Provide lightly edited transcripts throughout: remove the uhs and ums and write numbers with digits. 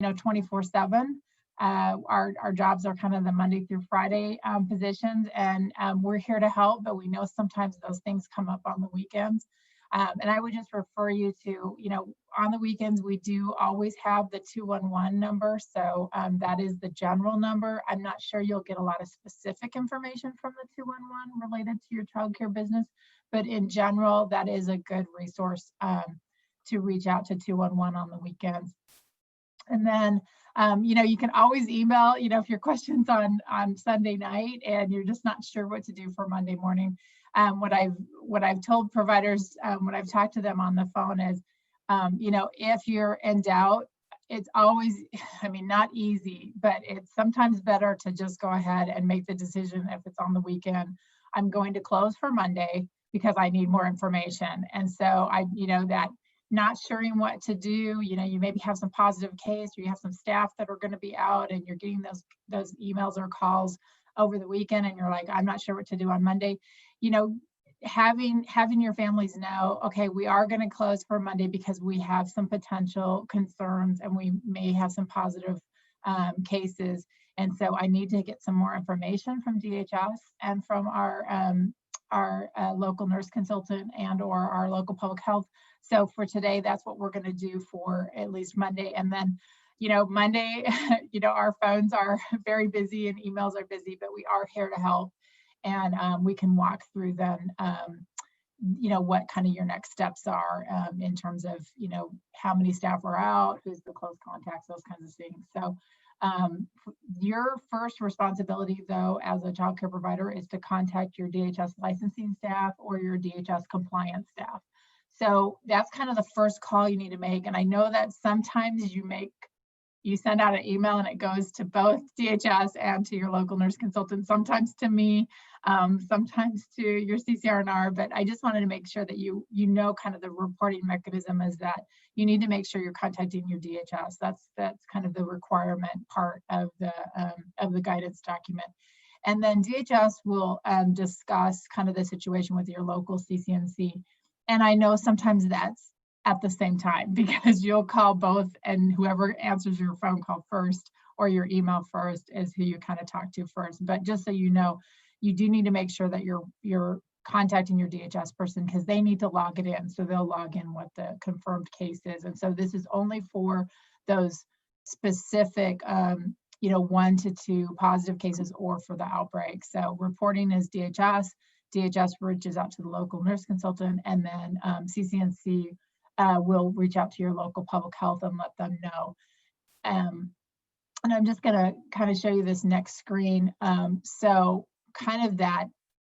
24/7. Our jobs are kind of the Monday through Friday positions, and we're here to help, but we know sometimes those things come up on the weekends. And I would just refer you to, on the weekends, we do always have the 211 number. So that is the general number. I'm not sure you'll get a lot of specific information from the 211 related to your childcare business, but in general, that is a good resource to reach out to 211 on the weekends. And then, you can always email, if your question's on Sunday night and you're just not sure what to do for Monday morning. What I've told providers when I've talked to them on the phone is, if you're in doubt, it's always, not easy, but it's sometimes better to just go ahead and make the decision. If it's on the weekend, I'm going to close for Monday because I need more information. And so that not sure what to do, you maybe have some positive case, or you have some staff that are going to be out, and you're getting those emails or calls over the weekend, and you're like, I'm not sure what to do on Monday. Having your families know, okay, we are going to close for Monday because we have some potential concerns and we may have some positive cases. And so I need to get some more information from DHS and from our local nurse consultant and or our local public health. So for today, that's what we're going to do for at least Monday. And then, Monday, our phones are very busy and emails are busy, but we are here to help. And we can walk through then, what kind of your next steps are in terms of, how many staff are out, who's the close contacts, those kinds of things. So your first responsibility, though, as a child care provider is to contact your DHS licensing staff or your DHS compliance staff. So that's kind of the first call you need to make. And I know that sometimes you send out an email and it goes to both DHS and to your local nurse consultant, sometimes to me, sometimes to your CCR&R, but I just wanted to make sure that you know kind of the reporting mechanism is that you need to make sure you're contacting your DHS. That's kind of the requirement part of the guidance document. And then DHS will discuss kind of the situation with your local CCNC. And I know sometimes that's at the same time because you'll call both, and whoever answers your phone call first or your email first is who you kind of talk to first. But just so you know, you do need to make sure that you're contacting your DHS person because they need to log it in. So they'll log in what the confirmed case is. And so this is only for those specific 1 to 2 positive cases or for the outbreak. So reporting is DHS. DHS reaches out to the local nurse consultant, and then CCNC will reach out to your local public health and let them know. And I'm just going to kind of show you this next screen. So kind of that,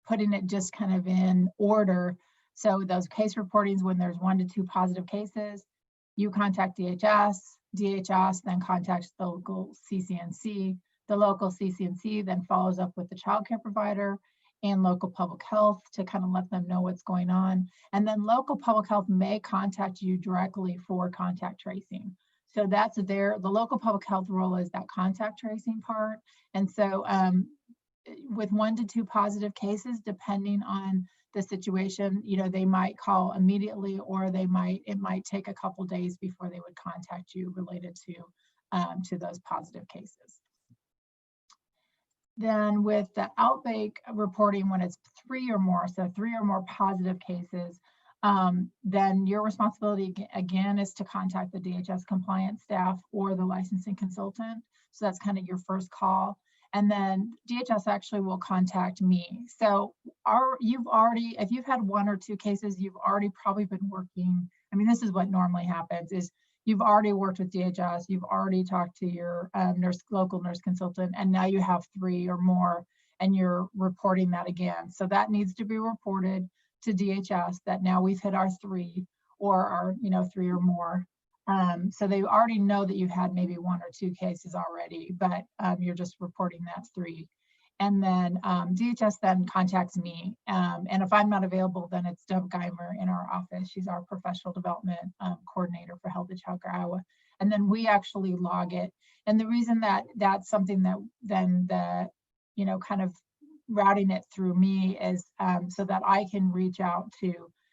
putting it just kind of in order. So those case reportings, when there's 1 to 2 positive cases, you contact DHS. DHS then contacts the local CCNC. The local CCNC then follows up with the child care provider and local public health to kind of let them know what's going on. And then local public health may contact you directly for contact tracing. So that's the local public health role is that contact tracing part. And so with 1 to 2 positive cases, depending on the situation, they might call immediately, or it might take a couple days before they would contact you related to those positive cases. Then with the outbreak reporting, when it's 3 or more, so 3 or more positive cases, then your responsibility again is to contact the DHS compliance staff or the licensing consultant. So that's kind of your first call. And then DHS actually will contact me. So if you've had 1 or 2 cases, you've already probably been working. This is what normally happens is you've already worked with DHS, you've already talked to your local nurse consultant, and now you have 3 or more, and you're reporting that again. So that needs to be reported to DHS that now we've hit our 3 or our 3 or more. So they already know that you've had maybe 1 or 2 cases already, but you're just reporting that 3. And then DHS then contacts me. And if I'm not available, then it's Deb Geimer in our office. She's our professional development coordinator for Healthy Childcare Iowa. And then we actually log it. And the reason that that's something that then kind of routing it through me is so that I can reach out to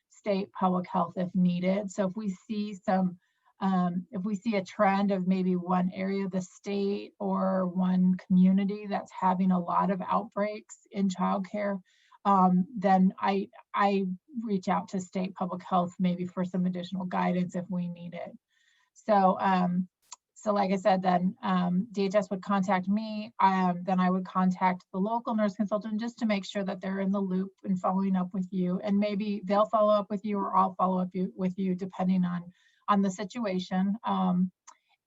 state public health if needed. So if we see some if we see a trend of maybe one area of the state or one community that's having a lot of outbreaks in childcare, then I reach out to state public health maybe for some additional guidance if we need it. So, so like I said, then DHS would contact me. Then I would contact the local nurse consultant just to make sure that they're in the loop and following up with you. And maybe they'll follow up with you, or I'll follow up with you, depending on the situation.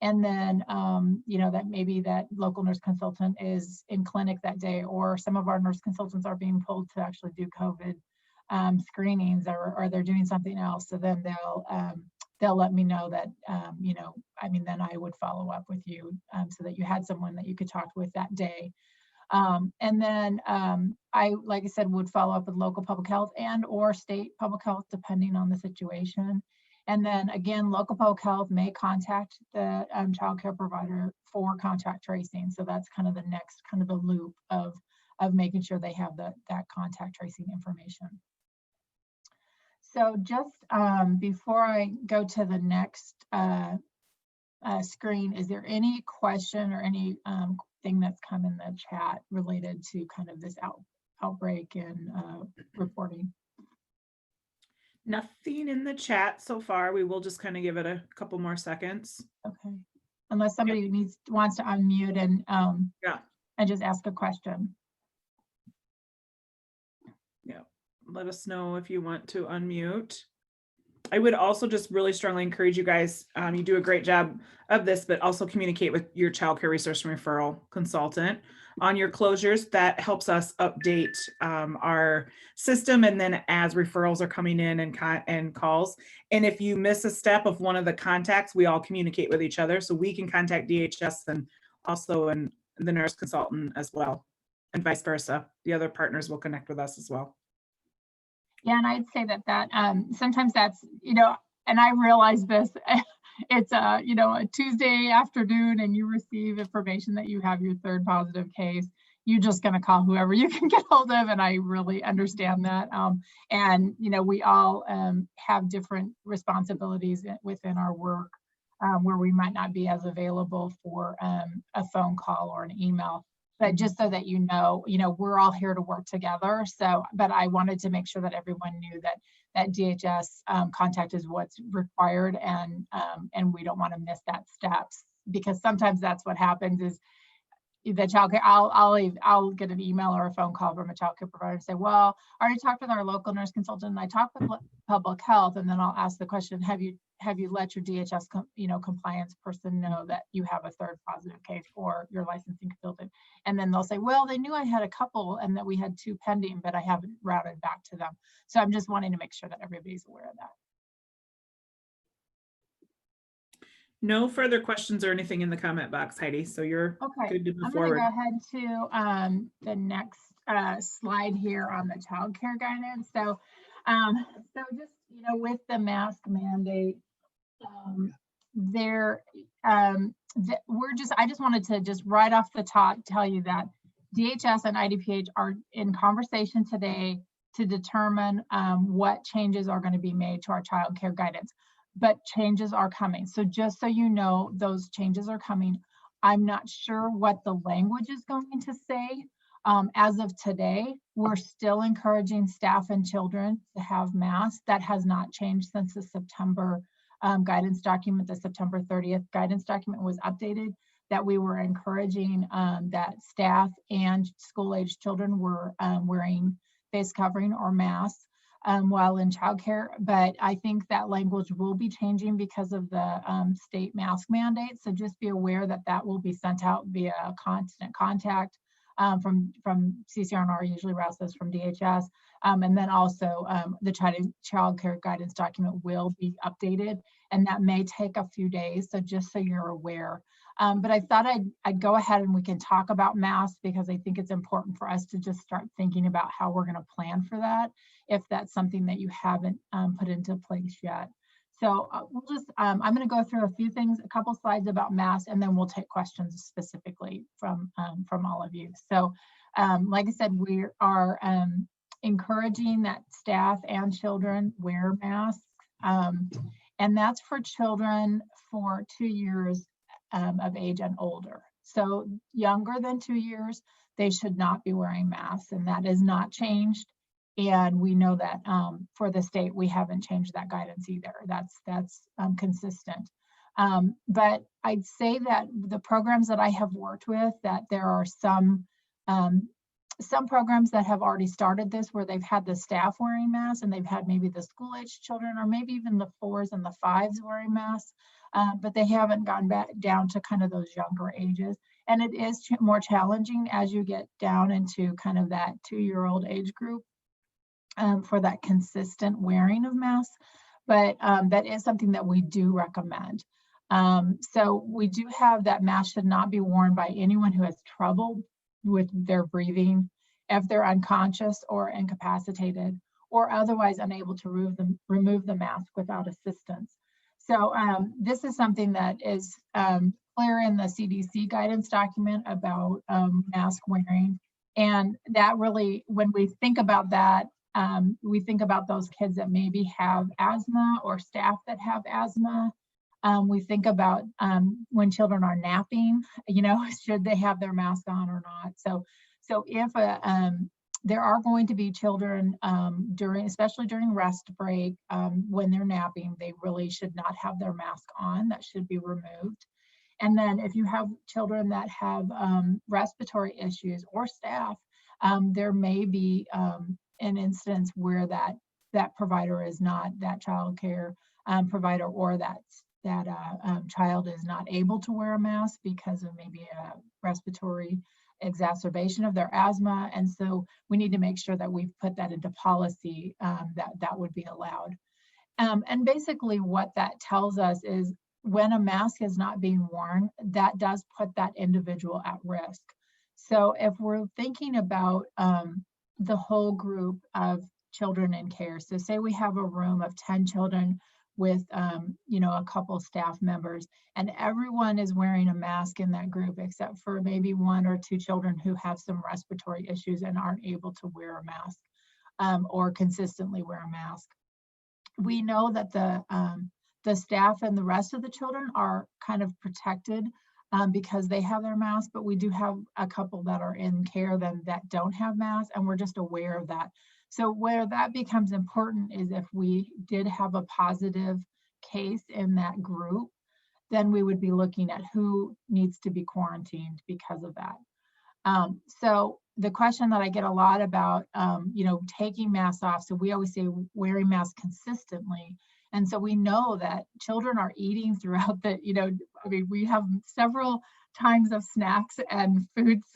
And then, you know, that maybe that local nurse consultant is in clinic that day, or some of our nurse consultants are being pulled to actually do COVID screenings, or they're doing something else. So then they'll let me know that, you know, I mean, then I would follow up with you so that you had someone that you could talk with that day. And then I, like I said, would follow up with local public health and or state public health, depending on the situation. And then again, local public health may contact the child care provider for contact tracing. So that's kind of the next kind of the loop of making sure they have that contact tracing information. So just before I go to the next screen, is there any question or any thing that's come in the chat related to kind of this outbreak and reporting? Nothing in the chat so far. We will just kind of give it a couple more seconds. Okay, unless somebody wants to unmute and yeah, and just ask a question. Yeah, let us know if you want to unmute. I would also just really strongly encourage you guys, you do a great job of this, but also communicate with your child care resource and referral consultant on your closures. That helps us update our system, and then as referrals are coming in and calls. And if you miss a step of one of the contacts, we all communicate with each other, so we can contact DHS and also the nurse consultant as well, and vice versa. The other partners will connect with us as well. Yeah, and I'd say that sometimes that's, you know, and I realize this, it's you know, a Tuesday afternoon and you receive information that you have your third positive case. You're just going to call whoever you can get hold of, and I really understand that. And you know, we all have different responsibilities within our work where we might not be as available for a phone call or an email. But just so that you know, we're all here to work together. So, but I wanted to make sure that everyone knew that DHS contact is what's required, and we don't want to miss that steps, because sometimes that's what happens is the childcare. I'll get an email or a phone call from a childcare provider and say, well, I already talked with our local nurse consultant, and I talked with public health, and then I'll ask the question, have you let your DHS compliance person know that you have a third positive case for your licensing consultant? And then they'll say, well, they knew I had a couple and that we had 2 pending, but I haven't routed back to them. So I'm just wanting to make sure that everybody's aware of that. No further questions or anything in the comment box, Heidi. So you're good to move forward. I'm going to go ahead to the next slide here on the child care guidance. So, so just, with the mask mandate, I just wanted to just right off the top tell you that DHS and IDPH are in conversation today to determine what changes are going to be made to our child care guidance. But changes are coming. So just so you know, those changes are coming. I'm not sure what the language is going to say. As of today, we're still encouraging staff and children to have masks. That has not changed since the September guidance document. The September 30th guidance document was updated, that we were encouraging that staff and school-aged children were wearing face covering or masks while in childcare. But I think that language will be changing because of the state mask mandate. So just be aware that that will be sent out via constant contact from CCR&R, usually routes those from DHS. And then also the child care guidance document will be updated, and that may take a few days. So just so you're aware. But I thought I'd go ahead and we can talk about masks, because I think it's important for us to just start thinking about how we're going to plan for that, if that's something that you haven't put into place yet. So we'll just, I'm going to go through a few things, a couple slides about masks, and then we'll take questions specifically from all of you. So like I said, we are encouraging that staff and children wear masks. And that's for children for 2 years of age and older. So younger than 2 years, they should not be wearing masks, and that is not changed. And we know that for the state, we haven't changed that guidance either. That's consistent. But I'd say that the programs that I have worked with, that there are some programs that have already started this where they've had the staff wearing masks and they've had maybe the school age children or maybe even the 4s and the 5s wearing masks, but they haven't gone back down to kind of those younger ages. And it is more challenging as you get down into kind of that 2-year-old age group for that consistent wearing of masks. But that is something that we do recommend. So we do have that mask should not be worn by anyone who has trouble with their breathing, if they're unconscious or incapacitated, or otherwise unable to remove the mask without assistance. So this is something that is clear in the CDC guidance document about mask wearing. And that really, when we think about that, we think about those kids that maybe have asthma or staff that have asthma. We think about when children are napping, should they have their mask on or not? So if there are going to be children especially during rest break, when they're napping, they really should not have their mask on. That should be removed. And then if you have children that have respiratory issues or staff, there may be an instance where that provider is not that child care provider, or that child is not able to wear a mask because of maybe a respiratory exacerbation of their asthma. And so we need to make sure that we put that into policy, that would be allowed. And basically what that tells us is when a mask is not being worn, that does put that individual at risk. So if we're thinking about the whole group of children in care, so say we have a room of 10 children with a couple staff members, and everyone is wearing a mask in that group except for maybe 1 or 2 children who have some respiratory issues and aren't able to wear a mask or consistently wear a mask. We know that the staff and the rest of the children are kind of protected because they have their masks, but we do have a couple that are in care that don't have masks, and we're just aware of that. So where that becomes important is if we did have a positive case in that group, then we would be looking at who needs to be quarantined because of that. So the question that I get a lot about, taking masks off. So we always say wearing masks consistently. And so we know that children are eating throughout we have several times of snacks and foods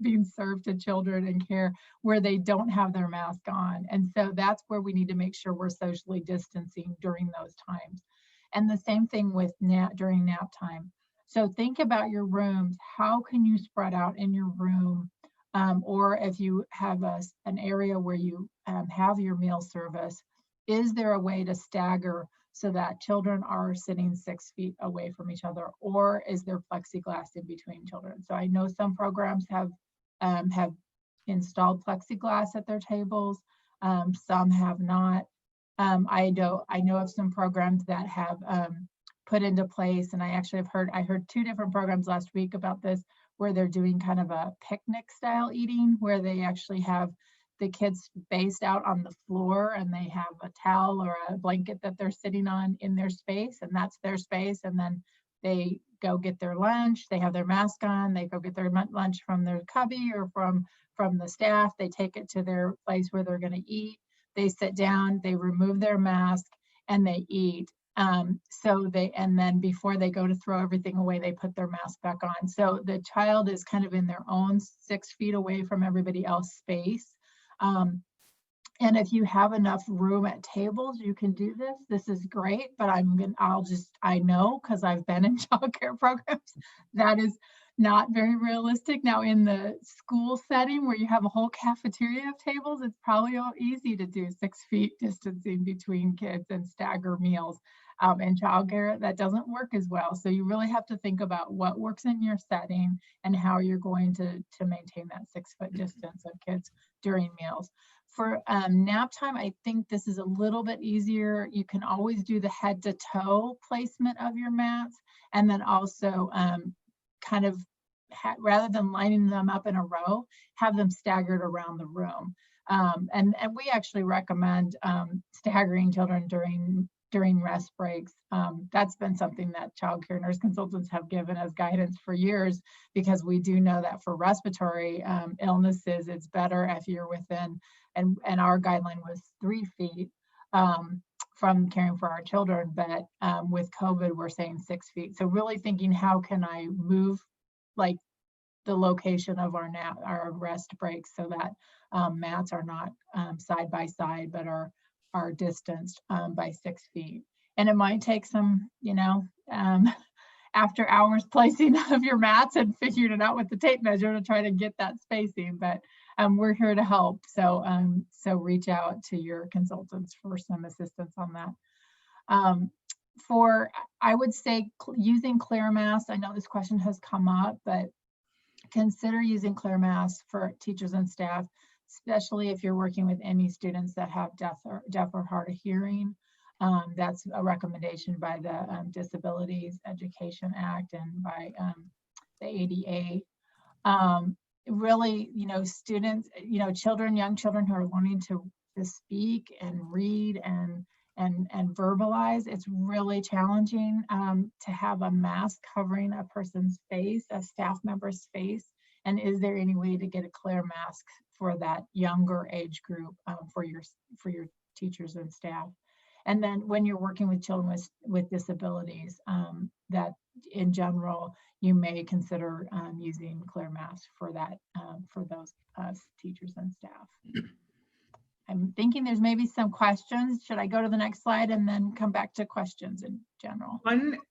being served to children in care where they don't have their mask on. And so that's where we need to make sure we're socially distancing during those times. And the same thing with during nap time. So think about your rooms. How can you spread out in your room? Or if you have an area where you have your meal service, is there a way to stagger so that children are sitting 6 feet away from each other, or is there plexiglass in between children? So I know some programs have installed plexiglass at their tables. Some have not. I know of some programs that have put into place, and I heard 2 different programs last week about this, where they're doing kind of a picnic style eating, where they actually have the kids spaced out on the floor and they have a towel or a blanket that they're sitting on in their space, and that's their space. And then they go get their lunch, they have their mask on, they go get their lunch from their cubby or from the staff, they take it to their place where they're going to eat, they sit down, they remove their mask, and they eat. And then before they go to throw everything away, they put their mask back on. So the child is kind of in their own 6 feet away from everybody else's space. And if you have enough room at tables, you can do this. This is great, but I know, because I've been in childcare programs, that is not very realistic. Now in the school setting where you have a whole cafeteria of tables, it's probably easy to do 6 feet distancing between kids and stagger meals. in childcare, that doesn't work as well. So you really have to think about what works in your setting and how you're going to maintain that 6-foot distance of kids during meals. For nap time, I think this is a little bit easier. You can always do the head to toe placement of your mats, and then also kind of rather than lining them up in a row, have them staggered around the room. And we actually recommend staggering children during rest breaks. That's been something that child care nurse consultants have given as guidance for years, because we do know that for respiratory illnesses, it's better if you're within, and our guideline was 3 feet from caring for our children, but with COVID, we're saying 6 feet. So really thinking, how can I move like the location of our rest breaks so that mats are not side by side, but are distanced by 6 feet. And it might take some, after hours placing of your mats and figuring it out with the tape measure to try to get that spacing, but we're here to help. So reach out to your consultants for some assistance on that. I would say using clear masks, I know this question has come up, but consider using clear masks for teachers and staff, especially if you're working with any students that have deaf or hard of hearing. That's a recommendation by the Disabilities Education Act and by the ADA. Really, students, young children who are learning to speak and read and verbalize, it's really challenging to have a mask covering a person's face, a staff member's face. And is there any way to get a clear mask for that younger age group for your teachers and staff? And then when you're working with children with disabilities, that in general, you may consider using clear masks for that, for those teachers and staff. I'm thinking there's maybe some questions. Should I go to the next slide and then come back to questions in general?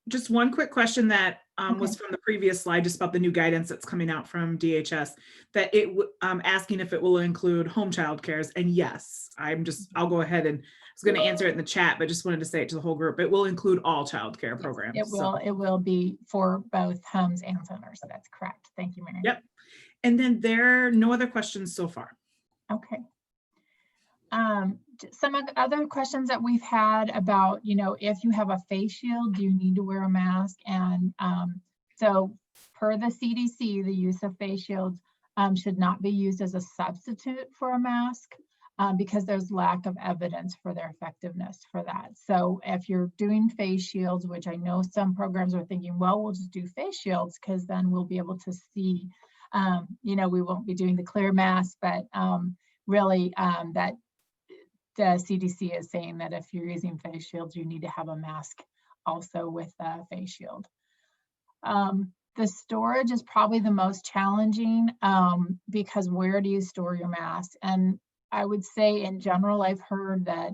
Just one quick question that Okay. was from the previous slide, just about the new guidance that's coming out from DHS, that asking if it will include home child cares. And yes, I'll go ahead and I was going to answer it in the chat, but just wanted to say it to the whole group. It will include all child care programs. It will. It will be for both homes and centers. So that's correct. Thank you, Mary. Yep. And then there are no other questions so far. Okay. Some other questions that we've had about, if you have a face shield, do you need to wear a mask? And so per the CDC, the use of face shields should not be used as a substitute for a mask because there's lack of evidence for their effectiveness for that. So if you're doing face shields, which I know some programs are thinking, well, we'll just do face shields because then we'll be able to see, we won't be doing the clear mask, but really that the CDC is saying that if you're using face shields, you need to have a mask also with a face shield. The storage is probably the most challenging because where do you store your mask? And I would say in general, I've heard that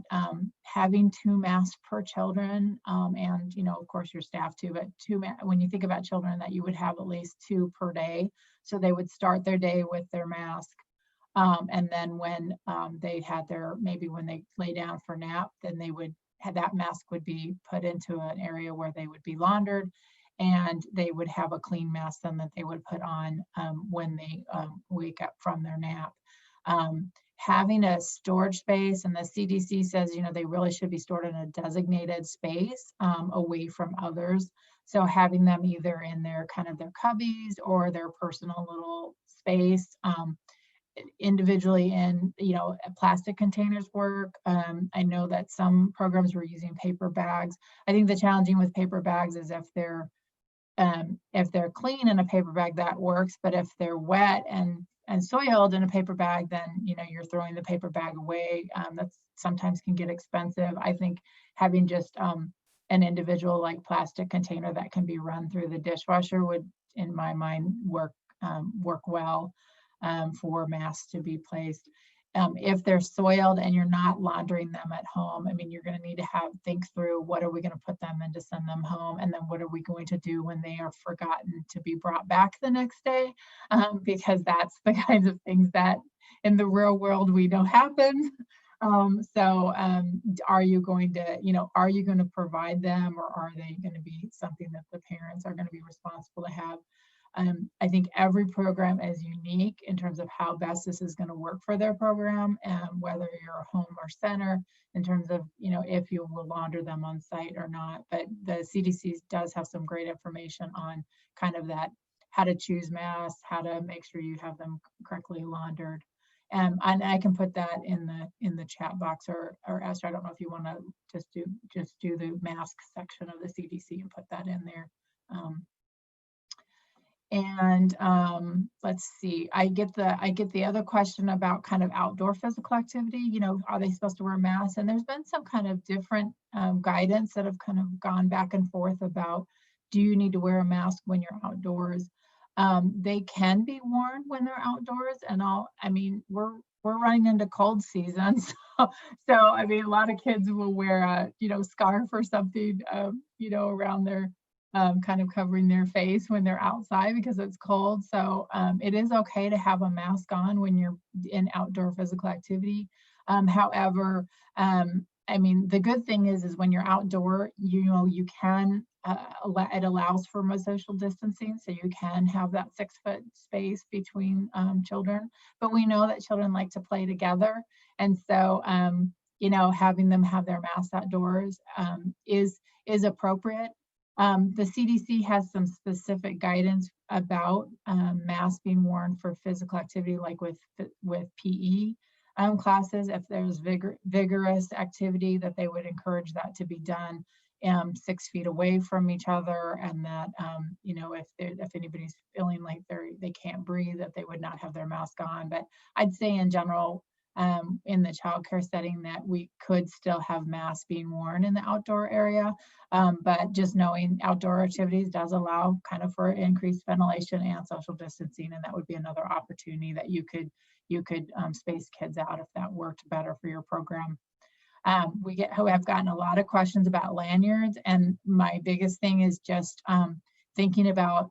having 2 masks per children and, of course your staff too, but when you think about children, that you would have at least 2 per day. So they would start their day with their mask. And then when they had maybe when they lay down for nap, then they would have that mask would be put into an area where they would be laundered, and they would have a clean mask then that they would put on when they wake up from their nap. Having a storage space, and the CDC says, they really should be stored in a designated space away from others. So having them either in their their cubbies or their personal little space. Individually in plastic containers work. I know that some programs were using paper bags. I think the challenging with paper bags is if they're clean in a paper bag, that works, but if they're wet and soiled in a paper bag, then you're throwing the paper bag away. That sometimes can get expensive. I think having just an individual plastic container that can be run through the dishwasher would, in my mind, work well. For masks to be placed. If they're soiled and you're not laundering them at home, you're going to need to think through what are we going to put them in to send them home, and then what are we going to do when they are forgotten to be brought back the next day, because that's the kinds of things that in the real world we know happen. Are you going to, are you going to provide them, or are they going to be something that the parents are going to be responsible to have? I think every program is unique in terms of how best this is going to work for their program, and whether you're a home or center, in terms of, if you will launder them on site or not. But the CDC does have some great information on kind of that, how to choose masks, how to make sure you have them correctly laundered. And I can put that in the chat box, or Esther, I don't know if you want to just do the mask section of the CDC and put that in there. Let's see, I get the other question about kind of outdoor physical activity. Are they supposed to wear masks? And there's been some kind of different guidance that have kind of gone back and forth about, do you need to wear a mask when you're outdoors? They can be worn when they're outdoors, and we're running into cold season, so I mean, a lot of kids will wear a scarf or something around their kind of covering their face when they're outside because it's cold. So it is okay to have a mask on when you're in outdoor physical activity. However, the good thing is when you're outdoor, you can, it allows for more social distancing, so you can have that 6-foot space between children. But we know that children like to play together, and so having them have their masks outdoors is appropriate. The CDC has some specific guidance about masks being worn for physical activity, like with PE classes. If there's vigorous activity, that they would encourage that to be done 6 feet away from each other, and that if anybody's feeling like they can't breathe, that they would not have their mask on. But I'd say in general, in the childcare setting, that we could still have masks being worn in the outdoor area, but just knowing outdoor activities does allow kind of for increased ventilation and social distancing, and that would be another opportunity that you could space kids out if that worked better for your program. We have gotten a lot of questions about lanyards, and my biggest thing is just thinking about,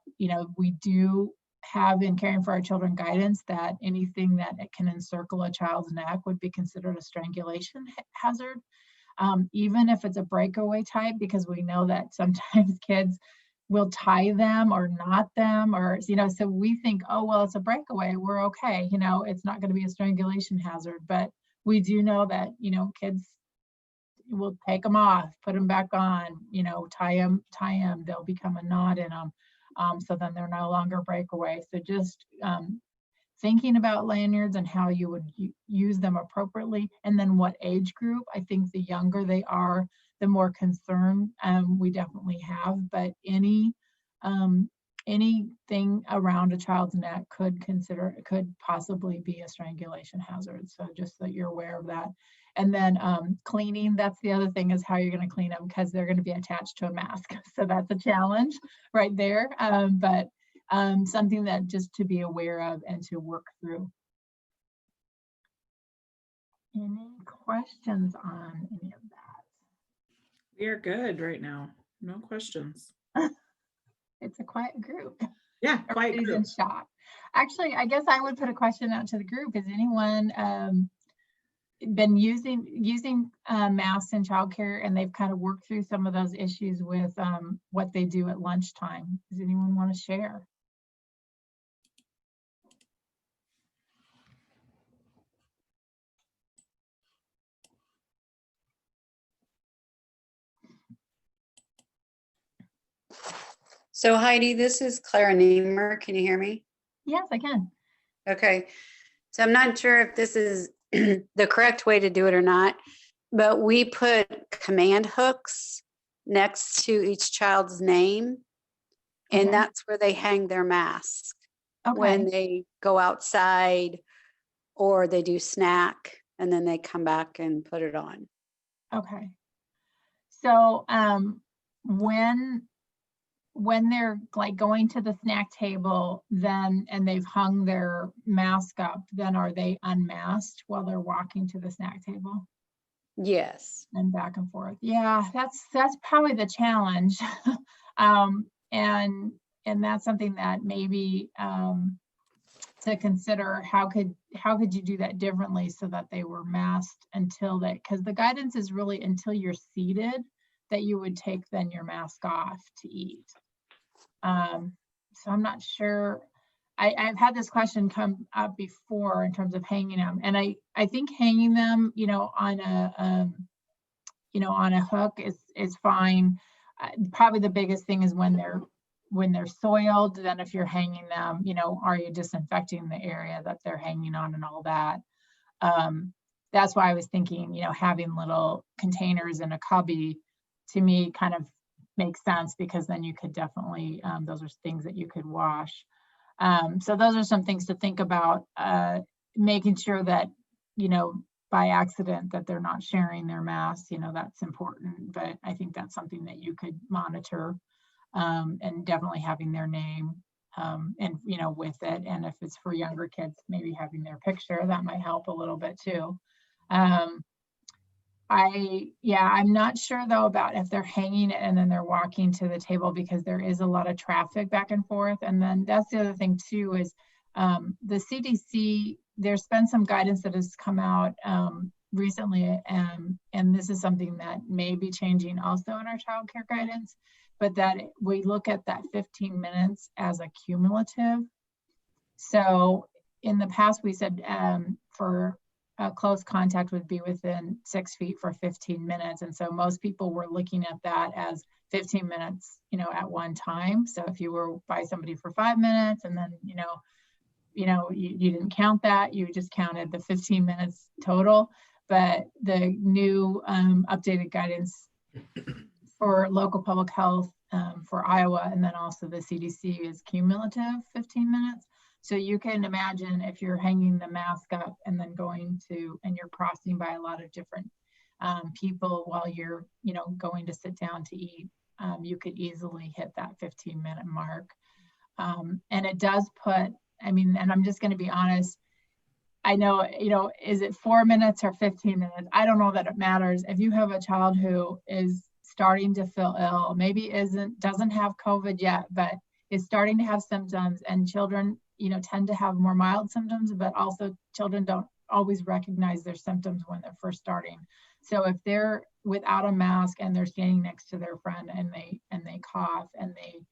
we do have in Caring for Our Children guidance that anything that can encircle a child's neck would be considered a strangulation hazard, even if it's a breakaway type, because we know that sometimes kids will tie them or knot them, or so we think, oh well, it's a breakaway, we're okay, it's not going to be a strangulation hazard. But we do know that kids will take them off, put them back on, tie them, they'll become a knot in them. So then they're no longer breakaway. So just thinking about lanyards and how you would use them appropriately, and then what age group. I think the younger they are, the more concern we definitely have. But anything around a child's neck could possibly be a strangulation hazard. So just that you're aware of that. And then cleaning, that's the other thing, is how you're going to clean them, because they're going to be attached to a mask. So that's a challenge right there. But something that just to be aware of and to work through. Any questions on any of that? We are good right now. No questions. It's a quiet group. Yeah, quiet group. In shock. Actually, I guess I would put a question out to the group. Has anyone been using masks in childcare, and they've kind of worked through some of those issues with what they do at lunchtime? Does anyone want to share? So Heidi, this is Clara Niemer. Can you hear me? Yes, I can. Okay. So I'm not sure if this is the correct way to do it or not, but we put command hooks next to each child's name, and that's where they hang their mask when they go outside or they do snack, and then they come back and put it on. Okay. So when they're like going to the snack table, then, and they've hung their mask up, then are they unmasked while they're walking to the snack table? Yes. And back and forth. Yeah, that's probably the challenge. And that's something that maybe to consider how could you do that differently so that they were masked until they, because the guidance is really until you're seated that you would take then your mask off to eat. So I'm not sure. I've had this question come up before in terms of hanging them, and I think hanging them, on a on a hook is fine. Probably the biggest thing is when they're soiled. Then if you're hanging them, are you disinfecting the area that they're hanging on and all that? That's why I was thinking, having little containers in a cubby to me kind of makes sense, because then you could definitely those are things that you could wash. So those are some things to think about, making sure that, by accident that they're not sharing their masks, that's important. But I think that's something that you could monitor, and definitely having their name, and, with it. And if it's for younger kids, maybe having their picture, that might help a little bit too. I'm not sure though about if they're hanging it and then they're walking to the table, because there is a lot of traffic back and forth. And then that's the other thing too, is the CDC, there's been some guidance that has come out recently, and this is something that may be changing also in our child care guidance, but that we look at that 15 minutes as a cumulative. So in the past, we said for close contact would be within 6 feet for 15 minutes. And so most people were looking at that as 15 minutes, at one time. So if you were by somebody for 5 minutes and then, you didn't count that, you just counted the 15 minutes total. But the new updated guidance for local public health for Iowa, and then also the CDC, is cumulative 15 minutes. So you can imagine if you're hanging the mask up and then and you're crossing by a lot of different people while you're, going to sit down to eat, you could easily hit that 15-minute mark. And it does put, and I'm just going to be honest, I know, is it 4 minutes or 15 minutes? I don't know that it matters. If you have a child who is starting to feel ill, maybe doesn't have COVID yet, but is starting to have symptoms, and children, tend to have more mild symptoms, but also children don't always recognize their symptoms when they're first starting. So if they're without a mask and they're standing next to their friend and they cough and they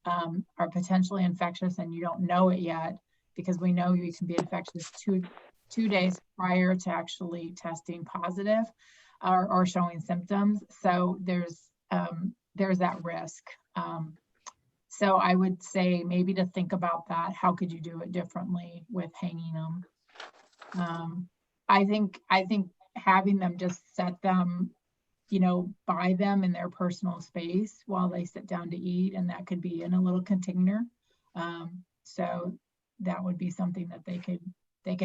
are potentially infectious and you don't know it yet, because we know you can be infectious two days prior to actually testing positive or showing symptoms. So there's that risk. So I would say maybe to think about that. How could you do it differently with hanging them? I think having them just set them, by them in their personal space while they sit down to eat, and that could be in a little container. So that would be something that they could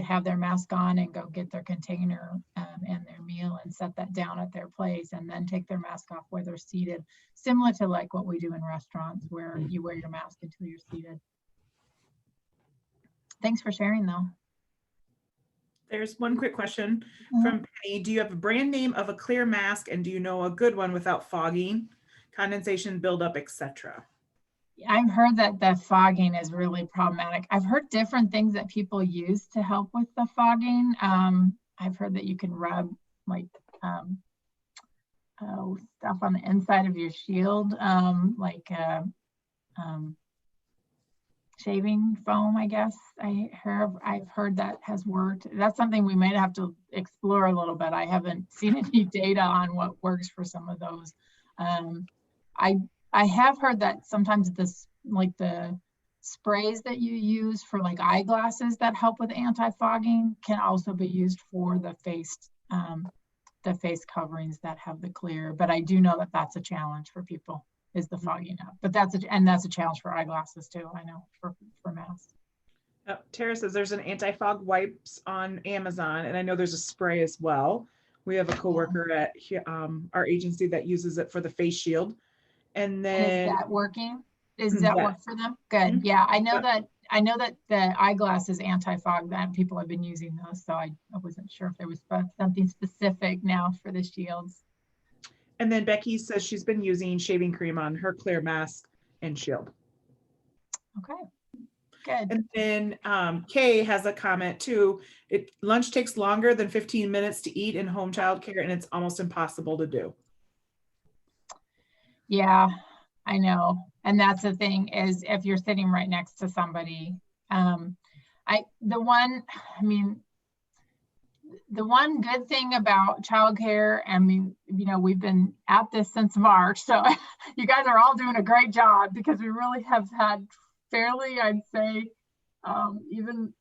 have their mask on and go get their container and their meal and set that down at their place, and then take their mask off where they're seated, similar to like what we do in restaurants where you wear your mask until you're seated. Thanks for sharing though. There's one quick question from Penny. Do you have a brand name of a clear mask, and do you know a good one without fogging, condensation, buildup, etc.? I've heard that the fogging is really problematic. I've heard different things that people use to help with the fogging. I've heard that you can rub like stuff on the inside of your shield, like shaving foam, I guess. I've heard that has worked. That's something we might have to explore a little bit. I haven't seen any data on what works for some of those. I have heard that sometimes like the sprays that you use for like eyeglasses that help with anti-fogging can also be used for the face coverings that have the clear. But I do know that that's a challenge for people, is the fogging up. But that's a challenge for eyeglasses too, I know, for masks. Tara says there's an anti-fog wipes on Amazon, and I know there's a spray as well. We have a coworker at our agency that uses it for the face shield. And then, is that working? Does that work for them? Good. Yeah, I know that the eyeglasses anti-fog, that people have been using those, so I wasn't sure if there was something specific now for the shields. And then Becky says she's been using shaving cream on her clear mask and shield. Okay. Good. And then Kay has a comment too. Lunch takes longer than 15 minutes to eat in home childcare, and it's almost impossible to do. Yeah, I know. And that's the thing is if you're sitting right next to somebody, the one good thing about childcare, I mean, we've been at this since March, so you guys are all doing a great job because we really have had fairly, I'd say, even,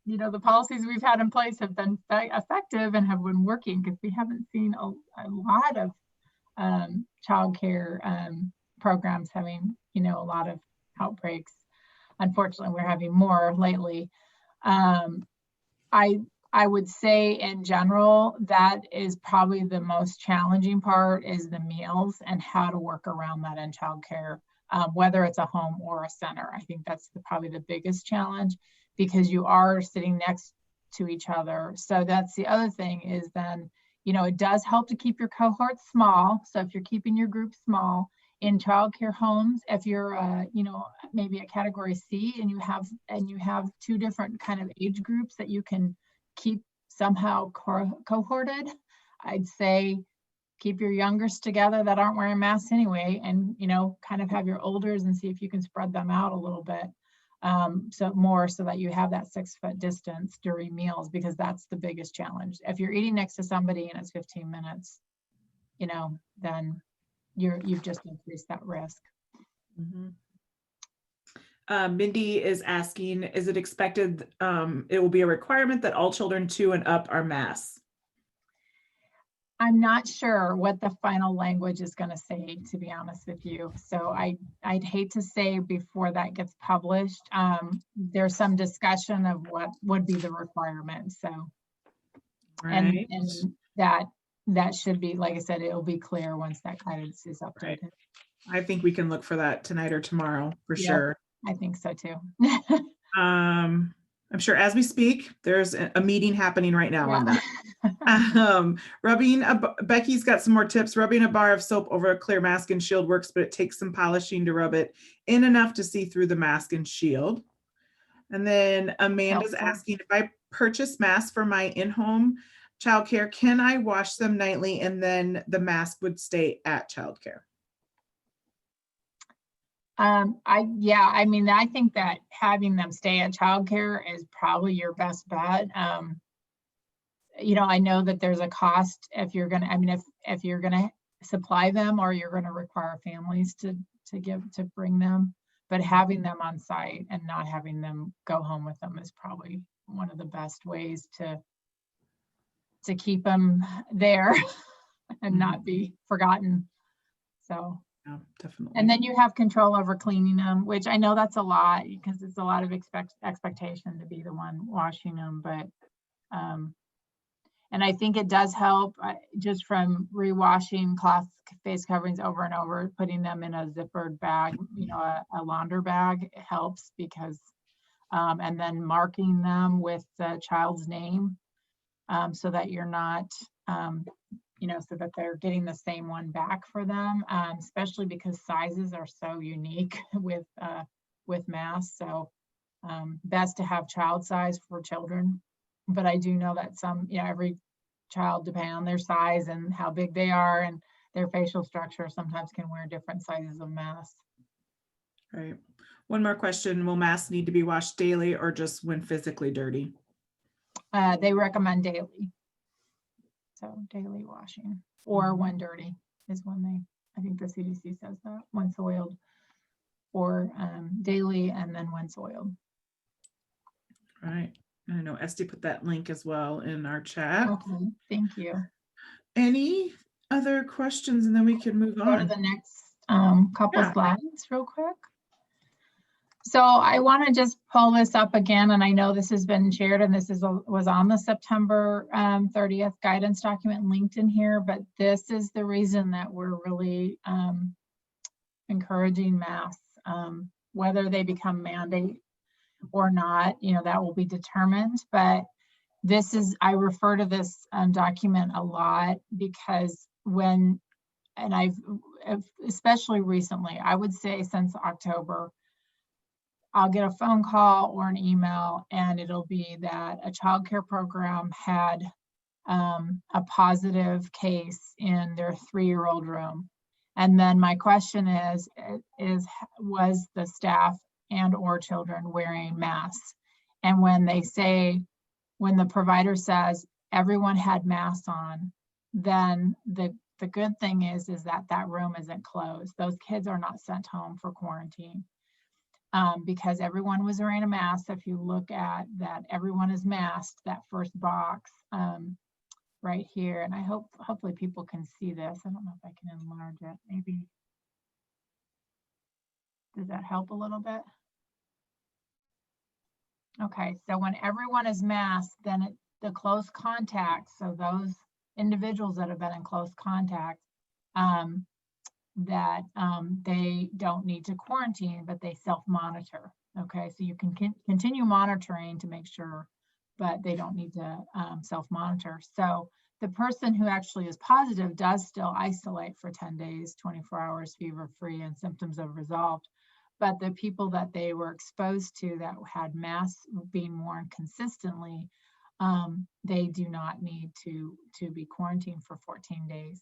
the policies we've had in place have been effective and have been working because we haven't seen a lot of childcare programs having, a lot of outbreaks. Unfortunately, we're having more lately. I would say in general, that is probably the most challenging part is the meals and how to work around that in childcare, whether it's a home or a center. I think that's probably the biggest challenge because you are sitting next to each other. So that's the other thing is then, it does help to keep your cohorts small. So if you're keeping your group small in childcare homes, if you're, maybe a category C and you have two different kind of age groups that you can keep somehow cohorted, I'd say keep your youngers together that aren't wearing masks anyway, and kind of have your olders and see if you can spread them out a little bit, so that you have that 6-foot distance during meals, because that's the biggest challenge. If you're eating next to somebody and it's 15 minutes, then you've just increased that risk. Mm-hmm. Mindy is asking, is it expected it will be a requirement that all children 2 and up are masked? I'm not sure what the final language is going to say, to be honest with you. So I'd hate to say before that gets published. There's some discussion of what would be the requirement. So, right. and that should be, like I said, it'll be clear once that guidance is updated. Right. I think we can look for that tonight or tomorrow for sure. I think so too. I'm sure as we speak, there's a meeting happening right now on that. Becky's got some more tips. Rubbing a bar of soap over a clear mask and shield works, but it takes some polishing to rub it in enough to see through the mask and shield. And then Amanda's asking, if I purchase masks for my in-home childcare, can I wash them nightly and then the mask would stay at childcare? I think that having them stay at childcare is probably your best bet. I know that there's a cost if you're gonna, if you're gonna supply them or you're gonna require families to bring them, but having them on site and not having them go home with them is probably one of the best ways to keep them there and not be forgotten. So. Yeah, definitely. And then you have control over cleaning them, which I know that's a lot because it's a lot of expectation to be the one washing them. But, and I think it does help just from rewashing cloth face coverings over and over, putting them in a zippered bag, a launder bag, it helps because, and then marking them with the child's name so that you're not, so that they're getting the same one back for them, especially because sizes are so unique with masks. So best to have child size for children. But I do know that every child, depending on their size and how big they are and their facial structure, sometimes can wear different sizes of masks. Right. One more question. Will masks need to be washed daily or just when physically dirty? They recommend daily. So daily washing or when dirty is when I think the CDC says that, when soiled, or daily and then when soiled. All right. I know Esty put that link as well in our chat. Okay, thank you. Any other questions and then we can move on. Go to the next couple slides real quick. So I want to just pull this up again, and I know this has been shared and this was on the September 30th guidance document linked in here, but this is the reason that we're really encouraging masks, whether they become mandate or not, that will be determined. But this is, I refer to this document a lot because I've especially recently, I would say since October, I'll get a phone call or an email, and it'll be that a childcare program had a positive case in their 3-year-old room. And then my question is, was the staff and or children wearing masks? And when the provider says everyone had masks on, then the good thing is that room isn't closed. Those kids are not sent home for quarantine. Because everyone was wearing a mask. If you look at that, everyone is masked, that first box right here. And I hopefully people can see this. I don't know if I can enlarge it. Maybe. Does that help a little bit? Okay, so when everyone is masked, then the close contacts, so those individuals that have been in close contact, that they don't need to quarantine, but they self-monitor. Okay, so you can continue monitoring to make sure, but they don't need to self-monitor. So the person who actually is positive does still isolate for 10 days, 24 hours, fever-free, and symptoms have resolved. But the people that they were exposed to that had masks being worn consistently, they do not need to be quarantined for 14 days.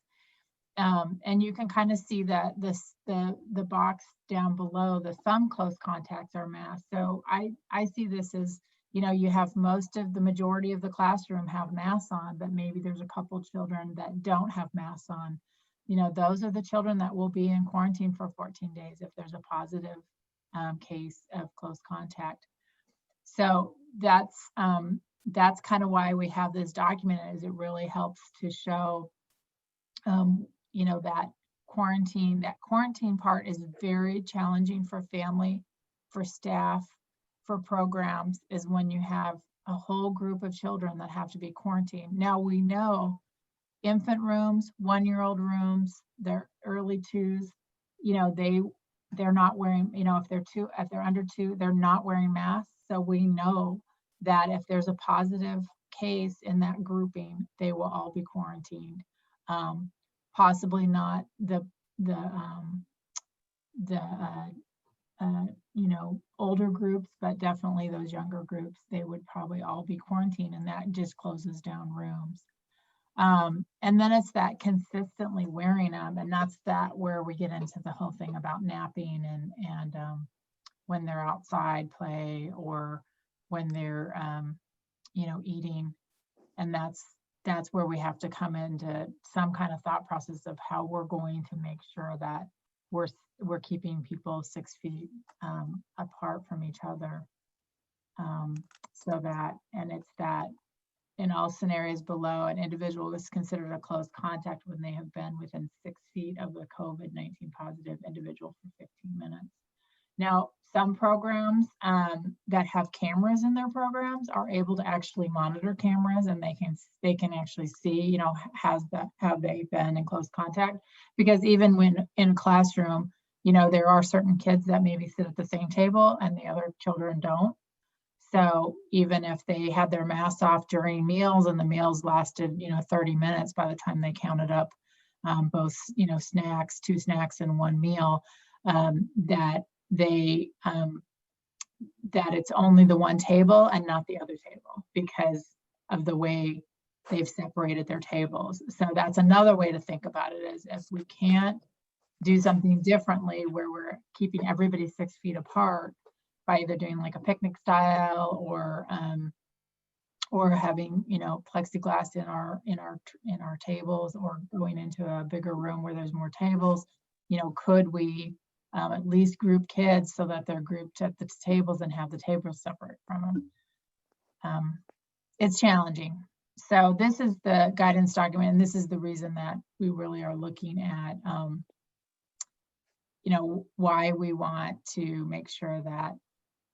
And you can kind of see that the box down below, the thumb close contacts are masked. So I see this as, you have the majority of the classroom have masks on, but maybe there's a couple children that don't have masks on. Those are the children that will be in quarantine for 14 days if there's a positive case of close contact. So that's kind of why we have this document, is it really helps to show that quarantine part is very challenging for family, for staff, for programs, is when you have a whole group of children that have to be quarantined. Now we know infant rooms, 1-year-old rooms, they're early 2s, they're not wearing, if they're under 2, they're not wearing masks. So we know that if there's a positive case in that grouping, they will all be quarantined. Possibly not the older groups, but definitely those younger groups, they would probably all be quarantined, and that just closes down rooms. And then it's that consistently wearing them, and that's where we get into the whole thing about napping and when they're outside play, or when they're eating, and that's where we have to come into some kind of thought process of how we're going to make sure that we're keeping people 6 feet apart from each other. So that, and it's that in all scenarios below, an individual is considered a close contact when they have been within 6 feet of the COVID-19 positive individual for 15 minutes. Now, some programs that have cameras in their programs are able to actually monitor cameras, and they can actually see, have they been in close contact? Because even when in classroom, there are certain kids that maybe sit at the same table and the other children don't. So even if they had their masks off during meals and the meals lasted, 30 minutes by the time they counted up both, snacks, 2 snacks and 1 meal, that it's only the one table and not the other table because of the way they've separated their tables. So that's another way to think about it, is if we can't do something differently where we're keeping everybody 6 feet apart by either doing like a picnic style or having, plexiglass in our tables, or going into a bigger room where there's more tables, could we at least group kids so that they're grouped at the tables and have the tables separate from them. It's challenging. So this is the guidance document, and this is the reason that we really are looking at, why we want to make sure that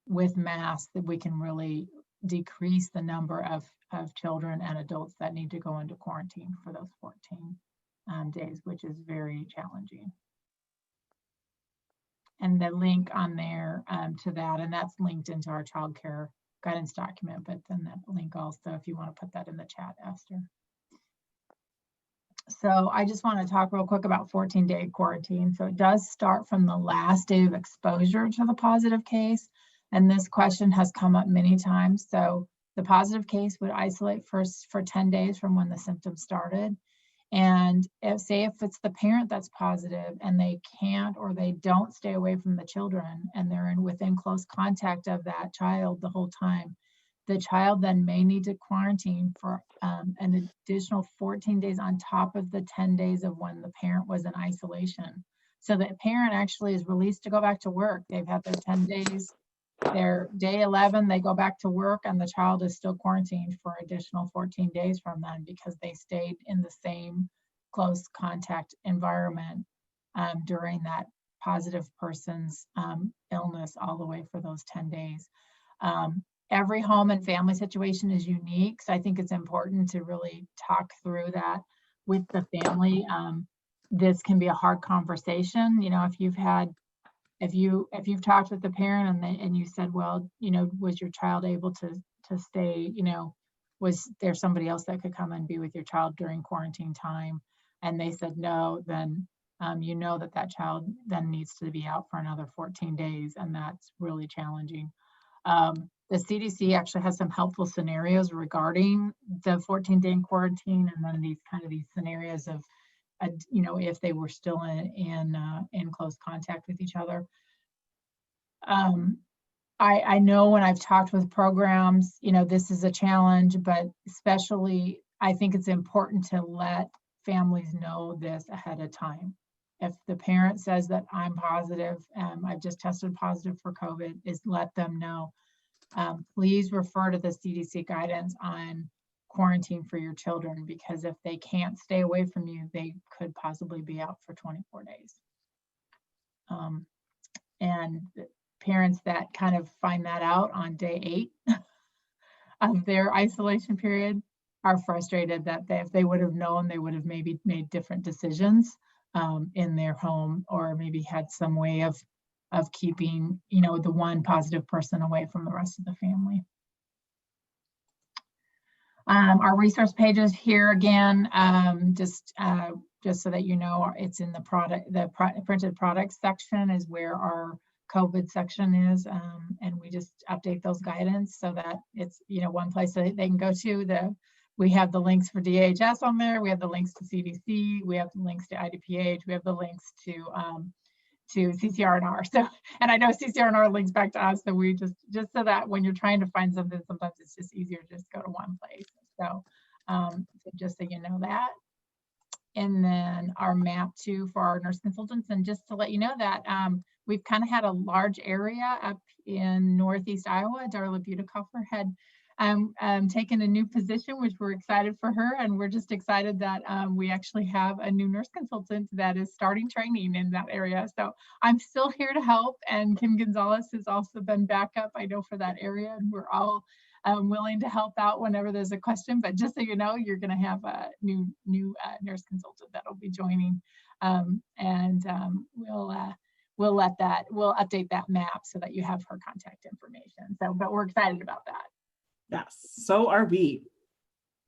with masks that we can really decrease the number of children and adults that need to go into quarantine for those 14 days, which is very challenging. And the link on there to that, and that's linked into our child care guidance document, but then that link also, if you want to put that in the chat, Esther. So I just want to talk real quick about 14-day quarantine. So it does start from the last day of exposure to the positive case. And this question has come up many times. So the positive case would isolate first for 10 days from when the symptoms started. And if it's the parent that's positive and they can't or they don't stay away from the children and they're within close contact of that child the whole time, the child then may need to quarantine for an additional 14 days on top of the 10 days of when the parent was in isolation. So the parent actually is released to go back to work. They've had their 10 days. Their day 11, they go back to work and the child is still quarantined for additional 14 days from then because they stayed in the same close contact environment during that positive person's illness all the way for those 10 days. Every home and family situation is unique. So I think it's important to really talk through that with the family. This can be a hard conversation. You know, if you've talked with the parent and you said, well, you know, was your child able to stay, you know, was there somebody else that could come and be with your child during quarantine time? And they said no, then you know that child then needs to be out for another 14 days. And that's really challenging. The CDC actually has some helpful scenarios regarding the 14-day quarantine, and then these scenarios of, you know, if they were still in close contact with each other. I know when I've talked with programs, you know, this is a challenge, but especially I think it's important to let families know this ahead of time. If the parent says that I'm positive, I've just tested positive for COVID, is let them know. Please refer to the CDC guidance on quarantine for your children, because if they can't stay away from you, they could possibly be out for 24 days. And parents that kind of find that out on day 8 of their isolation period are frustrated that if they would have known, they would have maybe made different decisions in their home, or maybe had some way of keeping, you know, the one positive person away from the rest of the family. Our resource pages here again, just so that you know, it's in the printed products section is where our COVID section is, and we just update those guidance so that it's, you know, one place that they can go to. We have the links for DHS on there. We have the links to CDC. We have the links to IDPH. We have the links to CCR&R. So, and I know CCR&R links back to us. So we just so that when you're trying to find something, sometimes it's just easier to just go to one place. So, just so you know that. And then our map too for our nurse consultants. And just to let you know that we've kind of had a large area up in Northeast Iowa. Darla Butekoffer had taken a new position, which we're excited for her. And we're just excited that we actually have a new nurse consultant that is starting training in that area. So I'm still here to help. And Kim Gonzalez has also been backup, I know, for that area. And we're all willing to help out whenever there's a question. But just so you know, you're going to have a new nurse consultant that'll be joining. We'll update that map so that you have her contact information. So, but we're excited about that. Yes, so are we.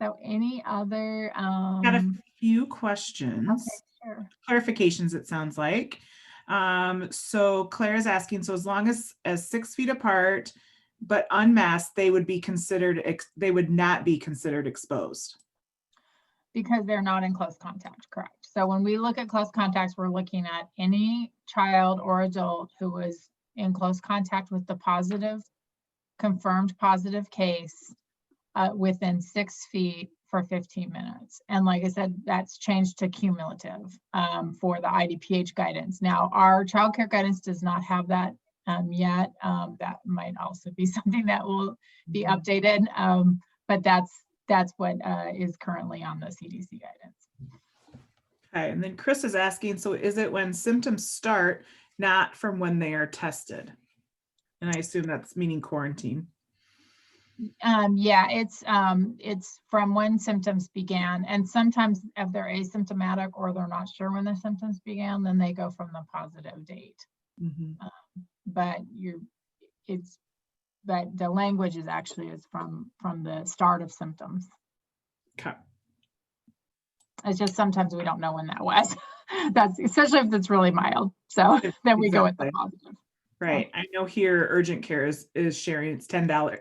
So any other Got a few questions. Okay, sure. Clarifications, it sounds like. So Claire is asking, so as long as 6 feet apart but unmasked, they would not be considered exposed. Because they're not in close contact, correct. So when we look at close contacts, we're looking at any child or adult who was in close contact with the confirmed positive case within 6 feet for 15 minutes. And like I said, that's changed to cumulative for the IDPH guidance. Now, our childcare guidance does not have that yet. That might also be something that will be updated, but that's what is currently on the CDC guidance. Okay, and then Chris is asking, so is it when symptoms start, not from when they are tested? And I assume that's meaning quarantine. Yeah, it's from when symptoms began. And sometimes if they're asymptomatic or they're not sure when the symptoms began, then they go from the positive date. Mm-hmm. But the language is actually from the start of symptoms. Okay. It's just sometimes we don't know when that was. That's especially if it's really mild. So then we go with the positive. Right. I know here urgent care is sharing it's $10,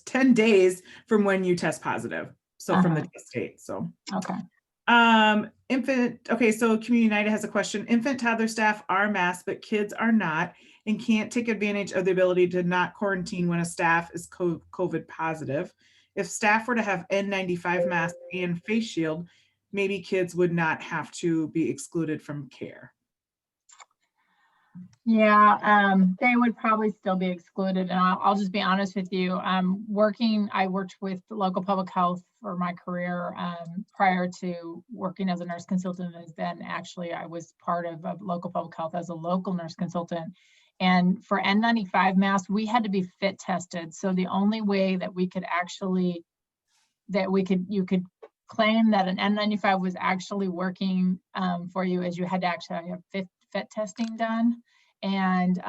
10 days from when you test positive. So from the test date. So Okay. Infant, okay, so Community United has a question. Infant toddler staff are masked, but kids are not and can't take advantage of the ability to not quarantine when a staff is COVID positive. If staff were to have N95 mask and face shield, maybe kids would not have to be excluded from care. Yeah, they would probably still be excluded. And I'll just be honest with you. I worked with local public health for my career prior to working as a nurse consultant. And then actually I was part of local public health as a local nurse consultant. And for N95 masks, we had to be fit tested. So the only way that we could actually, you could claim that an N95 was actually working for you is you had to actually have fit testing done. And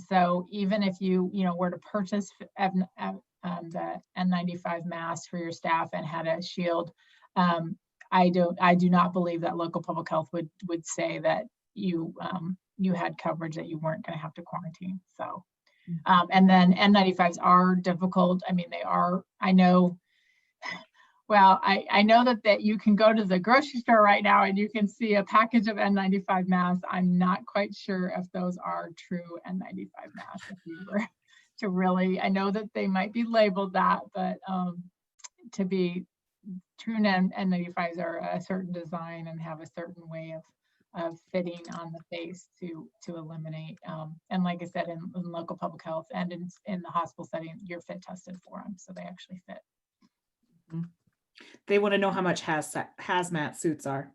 so even if you were to purchase the N95 mask for your staff and had a shield, I do not believe that local public health would say that you had coverage that you weren't going to have to quarantine. So, and then N95s are difficult. I mean, they are. I know. Well, I know that you can go to the grocery store right now and you can see a package of N95 masks. I'm not quite sure if those are true N95 masks. If you were to really, I know that they might be labeled that, but to be true N95s are a certain design and have a certain way of fitting on the face to eliminate. And like I said, in local public health and in the hospital setting, you're fit tested for them, so they actually fit. Mm-hmm. They want to know how much hazmat suits are.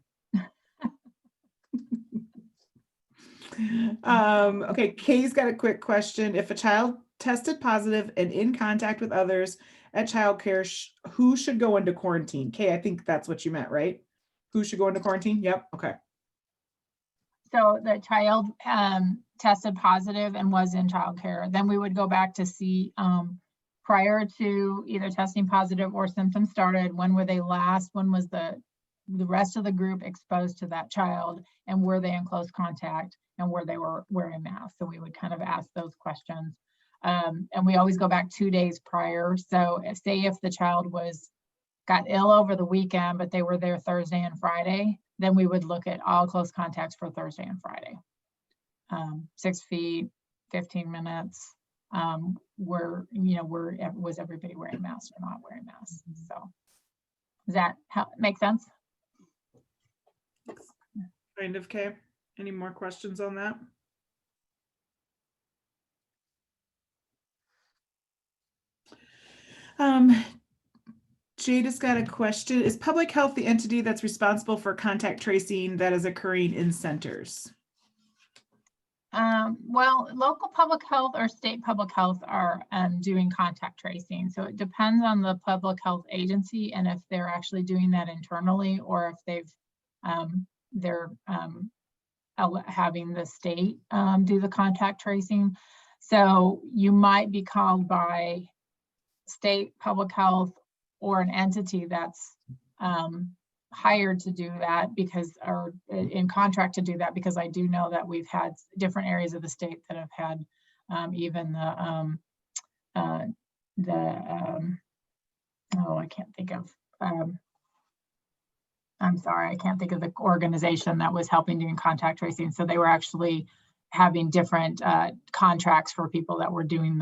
Okay, Kay's got a quick question. If a child tested positive and in contact with others at childcare, who should go into quarantine? Kay, I think that's what you meant, right? Who should go into quarantine? Yep. Okay. So the child tested positive and was in childcare. Then we would go back to see prior to either testing positive or symptoms started, when were they last, when was the rest of the group exposed to that child, and were they in close contact, and were they wearing masks? So we would kind of ask those questions. And we always go back 2 days prior. So if the child got ill over the weekend, but they were there Thursday and Friday, then we would look at all close contacts for Thursday and Friday. 6 feet, 15 minutes. Was everybody wearing masks or not wearing masks? So does that make sense? Kind of, Kay. Any more questions on that? Jade has got a question. Is public health the entity that's responsible for contact tracing that is occurring in centers? Well, local public health or state public health are doing contact tracing. So it depends on the public health agency and if they're actually doing that internally or if they're having the state do the contact tracing. So you might be called by state public health or an entity that's hired to do that or in contract to do that, because I do know that we've had different areas of the state that have had even I can't think of I'm sorry, I can't think of the organization that was helping doing contact tracing. So they were actually having different contracts for people that were doing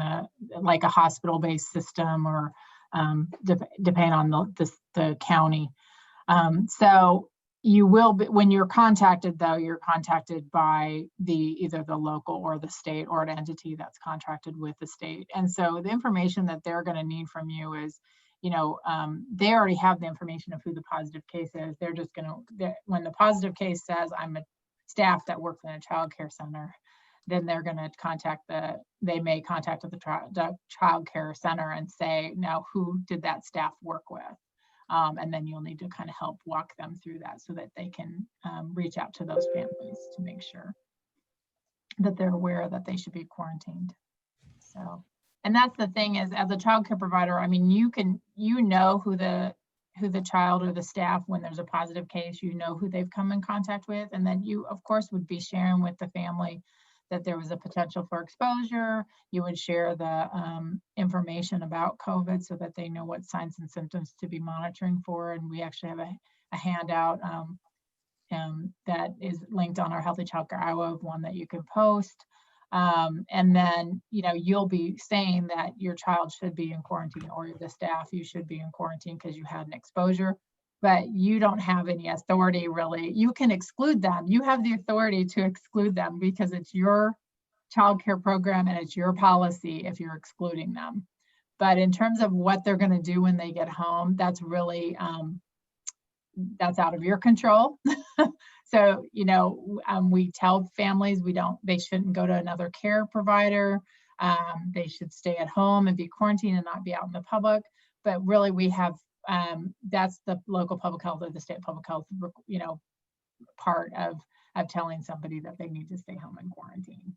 like a hospital-based system or depending on the county. So you will be, when you're contacted though, you're contacted by either the local or the state or an entity that's contracted with the state. And so the information that they're going to need from you is, they already have the information of who the positive case is. They're just going to, when the positive case says I'm a staff that works in a child care center, then they're going to they may contact the child care center and say, now who did that staff work with? And then you'll need to kind of help walk them through that so that they can reach out to those families to make sure that they're aware that they should be quarantined. So, and that's the thing is, as a child care provider, I mean, you know who the child or the staff, when there's a positive case, who they've come in contact with, and then you of course would be sharing with the family that there was a potential for exposure. You would share the information about COVID so that they know what signs and symptoms to be monitoring for. And we actually have a handout that is linked on our Healthy Childcare Iowa, one that you can post. And then, you know, you'll be saying that your child should be in quarantine, or the staff, you should be in quarantine because you had an exposure, but you don't have any authority really. You can exclude them. You have the authority to exclude them because it's your childcare program and it's your policy if you're excluding them. But in terms of what they're going to do when they get home, that's really, that's out of your control. So, you know, we tell families they shouldn't go to another care provider. They should stay at home and be quarantined and not be out in the public. But really we have, that's the local public health or the state public health, you know, part of telling somebody that they need to stay home and quarantine.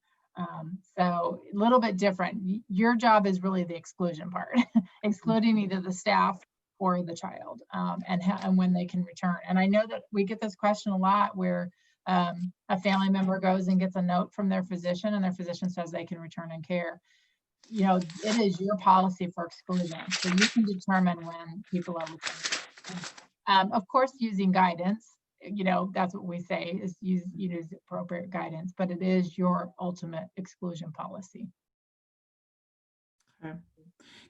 So a little bit different. Your job is really the exclusion part, excluding either the staff or the child, and when they can return. And I know that we get this question a lot where a family member goes and gets a note from their physician and their physician says they can return in care. You know, it is your policy for exclusion. So you can determine when people are returning. Of course, using guidance, you know, that's what we say is use appropriate guidance, but it is your ultimate exclusion policy. Okay.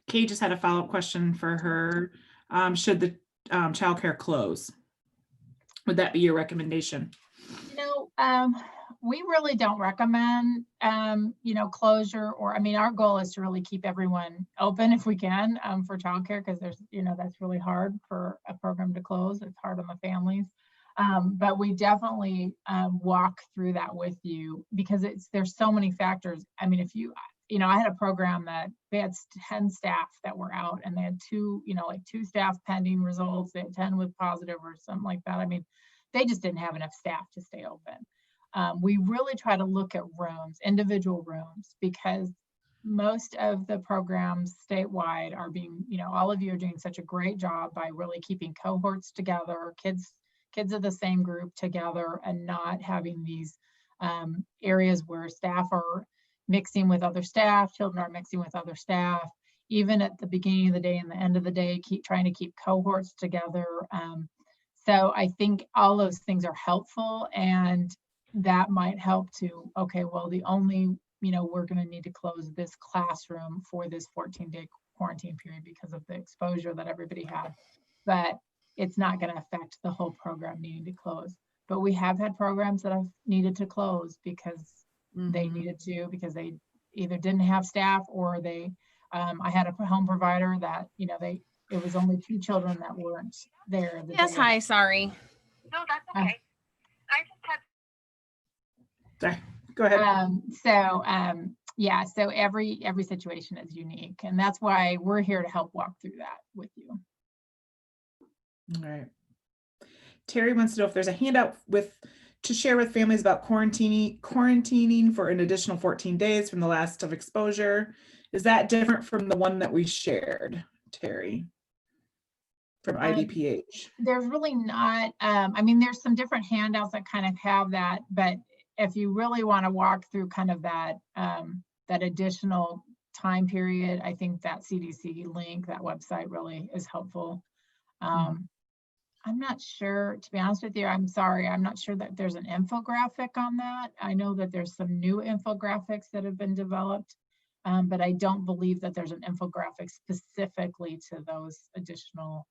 Kay just had a follow-up question for her. Should the childcare close? Would that be your recommendation? You know, we really don't recommend, you know, closure, or, I mean, our goal is to really keep everyone open if we can for childcare, because there's, you know, that's really hard for a program to close. It's hard on the families. But we definitely walk through that with you because there's so many factors. I mean, if you know, I had a program that they had 10 staff that were out and they had two staff pending results. They had 10 with positive or something like that. I mean, they just didn't have enough staff to stay open. We really try to look at rooms, individual rooms, because most of the programs statewide are being, you know, all of you are doing such a great job by really keeping cohorts together, kids of the same group together, and not having these areas where staff are mixing with other staff, children are mixing with other staff, even at the beginning of the day and the end of the day, trying to keep cohorts together. So I think all those things are helpful, and that might help to, okay, well, the only, you know, we're going to need to close this classroom for this 14-day quarantine period because of the exposure that everybody had, but it's not going to affect the whole program needing to close. But we have had programs that have needed to close because they needed to, because they either didn't have staff or they, I had a home provider that, you know, it was only 2 children that weren't there. Yes, hi, sorry. No, that's okay. I just had. Sorry, go ahead. Yeah, so every situation is unique, and that's why we're here to help walk through that with you. All right. Terry wants to know if there's a handout to share with families about quarantining for an additional 14 days from the last of exposure. Is that different from the one that we shared, Terry, from IDPH? There's really not. I mean, there's some different handouts that kind of have that, but if you really want to walk through kind of that that additional time period, I think that CDC link, that website really is helpful. I'm not sure, to be honest with you, I'm sorry, I'm not sure that there's an infographic on that. I know that there's some new infographics that have been developed, but I don't believe that there's an infographic specifically to those additional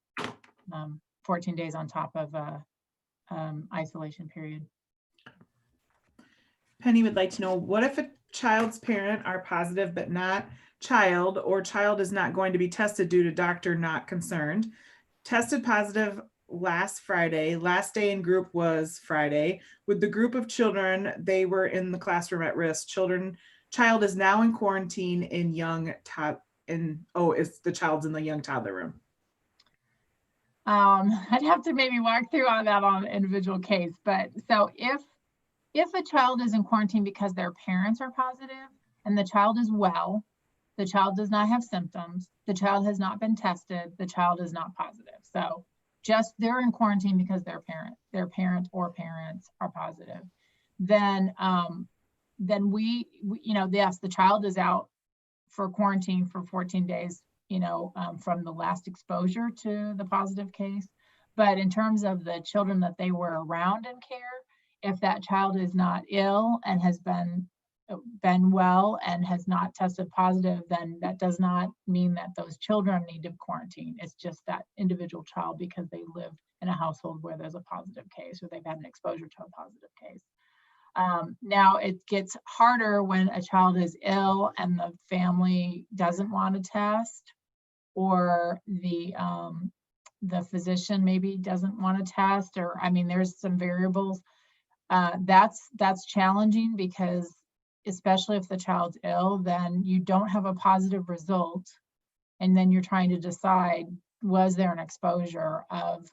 14 days on top of isolation period. Penny would like to know, what if a child's parent are positive but not child, or child is not going to be tested due to doctor not concerned? Tested positive last Friday, last day in group was Friday. With the group of children, they were in the classroom at risk. Child is now in quarantine in the child's in the young toddler room. I'd have to maybe walk through on that on an individual case, but so if a child is in quarantine because their parents are positive and the child is well, the child does not have symptoms, the child has not been tested, the child is not positive. So just they're in quarantine because their parent or parents are positive. Then then yes, the child is out for quarantine for 14 days, from the last exposure to the positive case. But in terms of the children that they were around in care, if that child is not ill and has been well and has not tested positive, then that does not mean that those children need to quarantine. It's just that individual child because they lived in a household where there's a positive case or they've had an exposure to a positive case. Now it gets harder when a child is ill and the family doesn't want to test, or the physician maybe doesn't want to test, or there's some variables. That's challenging because especially if the child's ill, then you don't have a positive result, and then you're trying to decide, was there an exposure of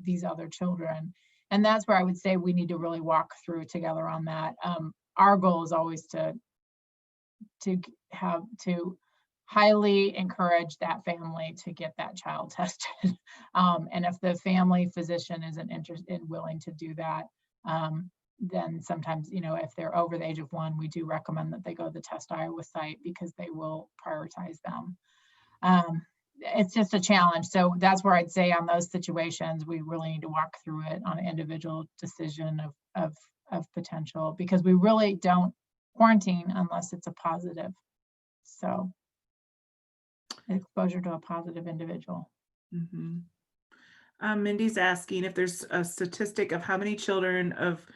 these other children? And that's where I would say we need to really walk through together on that. Our goal is always to highly encourage that family to get that child tested. And if the family physician isn't interested and willing to do that, then sometimes, if they're over the age of 1, we do recommend that they go to the Test Iowa site because they will prioritize them. It's just a challenge. So that's where I'd say on those situations, we really need to walk through it on an individual decision of potential, because we really don't quarantine unless it's a positive. So exposure to a positive individual. Mm-hmm. Mindy's asking if there's a statistic of how many children of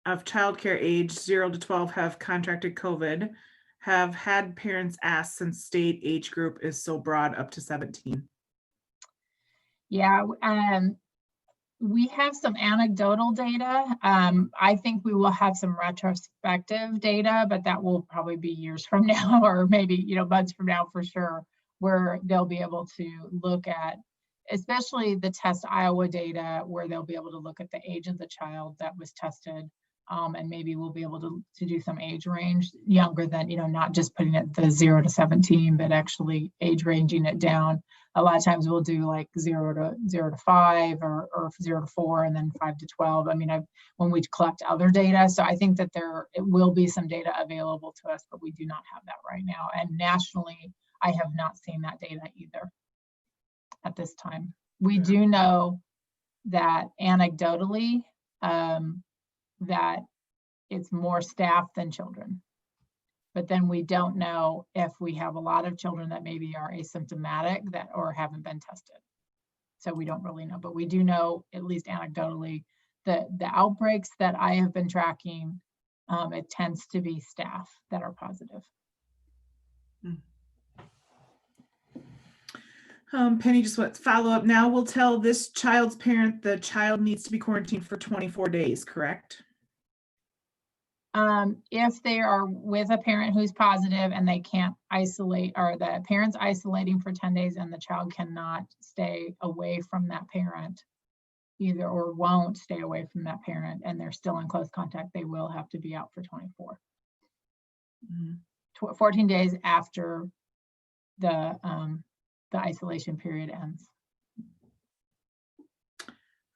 childcare age 0 to 12 have contracted COVID, have had parents ask since state age group is so broad up to 17. Yeah, we have some anecdotal data. I think we will have some retrospective data, but that will probably be years from now, or maybe, months from now for sure, where they'll be able to look at, especially the Test Iowa data, where they'll be able to look at the age of the child that was tested. And maybe we'll be able to do some age range younger than, not just putting it the 0 to 17, but actually age ranging it down. A lot of times we'll do like 0 to 5 or 0 to 4 and then 5 to 12. When we collect other data. So I think that it will be some data available to us, but we do not have that right now. And nationally, I have not seen that data either at this time. We do know that anecdotally, that it's more staff than children. But then we don't know if we have a lot of children that maybe are asymptomatic or haven't been tested. So we don't really know, but we do know, at least anecdotally, the outbreaks that I have been tracking, it tends to be staff that are positive. Penny just wants to follow up. Now we'll tell this child's parent the child needs to be quarantined for 24 days, correct? If they are with a parent who's positive and they can't isolate, or the parent's isolating for 10 days and the child cannot stay away from that parent either, or won't stay away from that parent, and they're still in close contact, they will have to be out for 24. 14 days after the isolation period ends.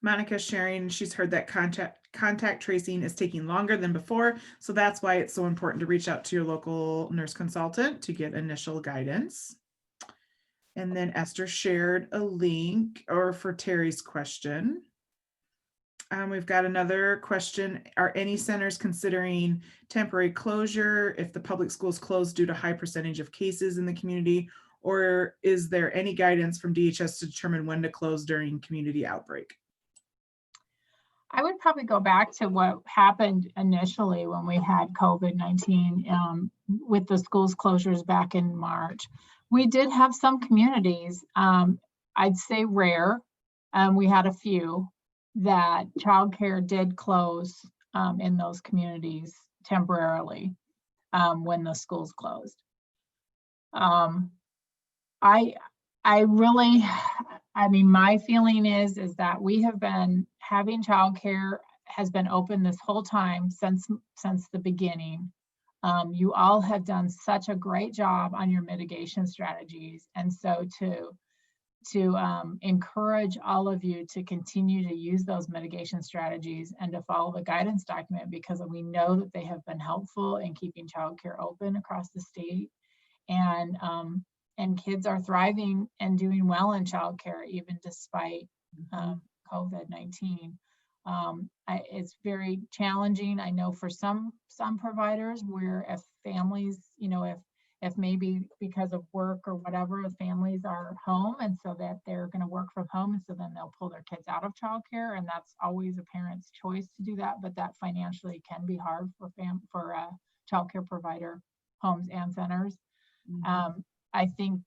Monica's sharing, she's heard that contact tracing is taking longer than before. So that's why it's so important to reach out to your local nurse consultant to get initial guidance. And then Esther shared a link for Terry's question. We've got another question. Are any centers considering temporary closure if the public schools close due to high percentage of cases in the community? Or is there any guidance from DHS to determine when to close during community outbreak? I would probably go back to what happened initially when we had COVID-19 with the schools closures back in March. We did have some communities, I'd say rare, we had a few that childcare did close in those communities temporarily when the schools closed. My feeling is that we have been having childcare has been open this whole time since the beginning. You all have done such a great job on your mitigation strategies. And so to encourage all of you to continue to use those mitigation strategies and to follow the guidance document, because we know that they have been helpful in keeping childcare open across the state. And kids are thriving and doing well in childcare, even despite COVID-19. It's very challenging. I know for some providers, where if families, if maybe because of work or whatever, the families are home and so that they're going to work from home, and so then they'll pull their kids out of childcare, and that's always a parent's choice to do that, but that financially can be hard for childcare provider homes and centers. I think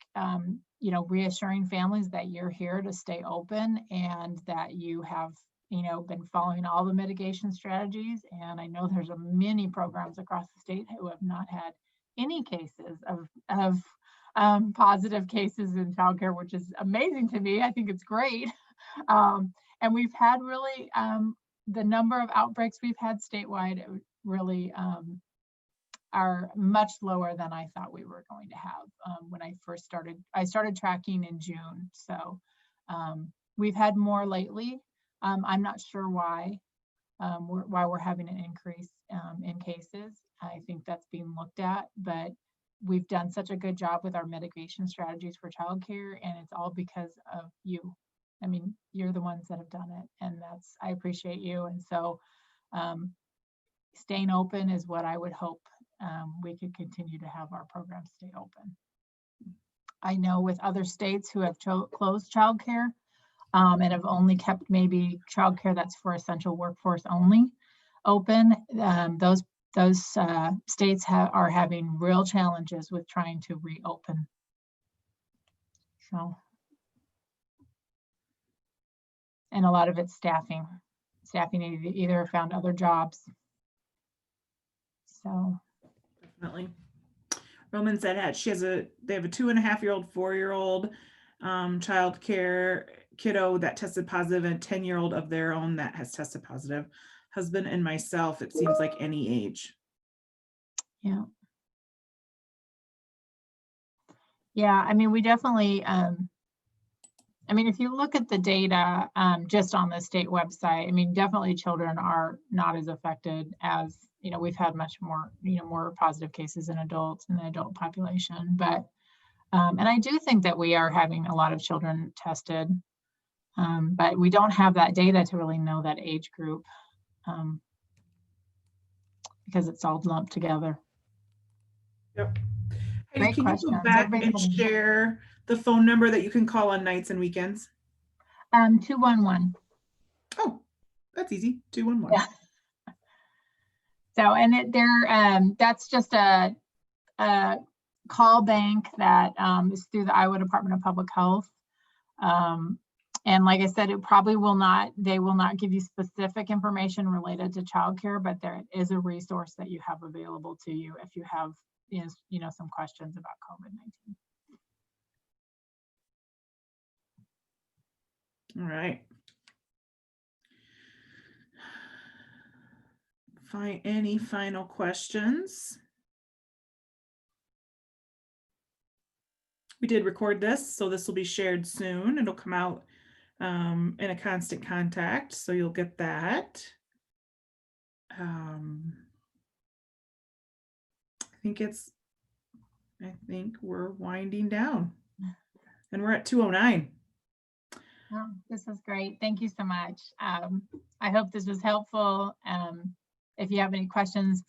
reassuring families that you're here to stay open and that you have been following all the mitigation strategies. And I know there's many programs across the state who have not had any cases of positive cases in childcare, which is amazing to me. I think it's great. And we've had really the number of outbreaks we've had statewide really are much lower than I thought we were going to have when I first started. I started tracking in June, so we've had more lately. I'm not sure why we're having an increase in cases. I think that's being looked at, but we've done such a good job with our mitigation strategies for childcare, and it's all because of you. I mean, you're the ones that have done it, and I appreciate you. And so staying open is what I would hope we could continue to have our programs stay open. I know with other states who have closed childcare and have only kept maybe childcare that's for essential workforce only open, those states are having real challenges with trying to reopen. So, and a lot of it's staffing either found other jobs. So definitely. Roman said they have a 2.5-year-old, 4-year-old child care kiddo that tested positive, and a 10-year-old of their own that has tested positive. Husband and myself, it seems like any age. Yeah. Yeah, I mean, we definitely, if you look at the data just on the state website, I mean, definitely children are not as affected as, we've had much more, more positive cases in adults in the adult population. But, and I do think that we are having a lot of children tested, but we don't have that data to really know that age group because it's all lumped together. Yep. Great Can question. You go back and share the phone number that you can call on nights and weekends? 211. Oh, that's easy. 211. Yeah. So, and that's just a call bank that is through the Iowa Department of Public Health. And like I said, they will not give you specific information related to childcare, but there is a resource that you have available to you if you have, some questions about COVID-19. All right. Any final questions? We did record this, so this will be shared soon. It'll come out in a constant contact, so you'll get that. I think we're winding down, and we're at 2:09. Oh, this is great. Thank you so much. I hope this was helpful. If you have any questions,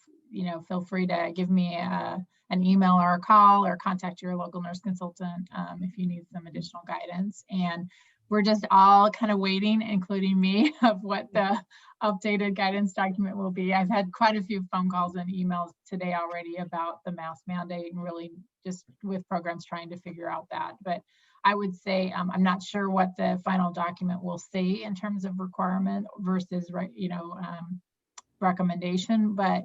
feel free to give me an email or a call, or contact your local nurse consultant if you need some additional guidance. And we're just all kind of waiting, including me, of what the updated guidance document will be. I've had quite a few phone calls and emails today already about the mask mandate, and really just with programs trying to figure out that. But I would say I'm not sure what the final document will say in terms of requirement versus recommendation, but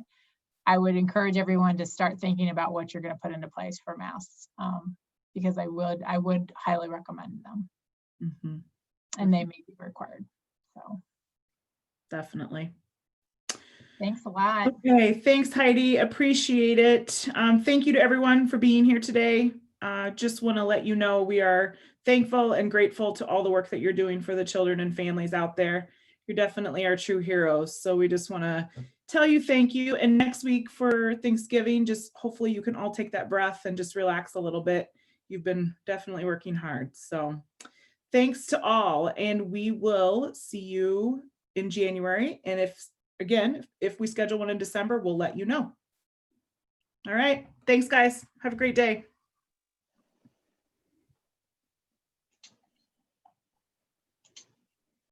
I would encourage everyone to start thinking about what you're going to put into place for masks, because I would highly recommend them. Mm-hmm. And they may be required. So definitely. Thanks a lot. Okay, thanks Heidi, appreciate it. Thank you to everyone for being here today. just want to let you know we are thankful and grateful to all the work that you're doing for the children and families out there. You're definitely our true heroes. So we just want to tell you thank you. And next week for Thanksgiving, just hopefully you can all take that breath and just relax a little bit. You've been definitely working hard. So thanks to all. And we will see you in January. And if we schedule one in December, we'll let you know. All right. Thanks, guys. Have a great day.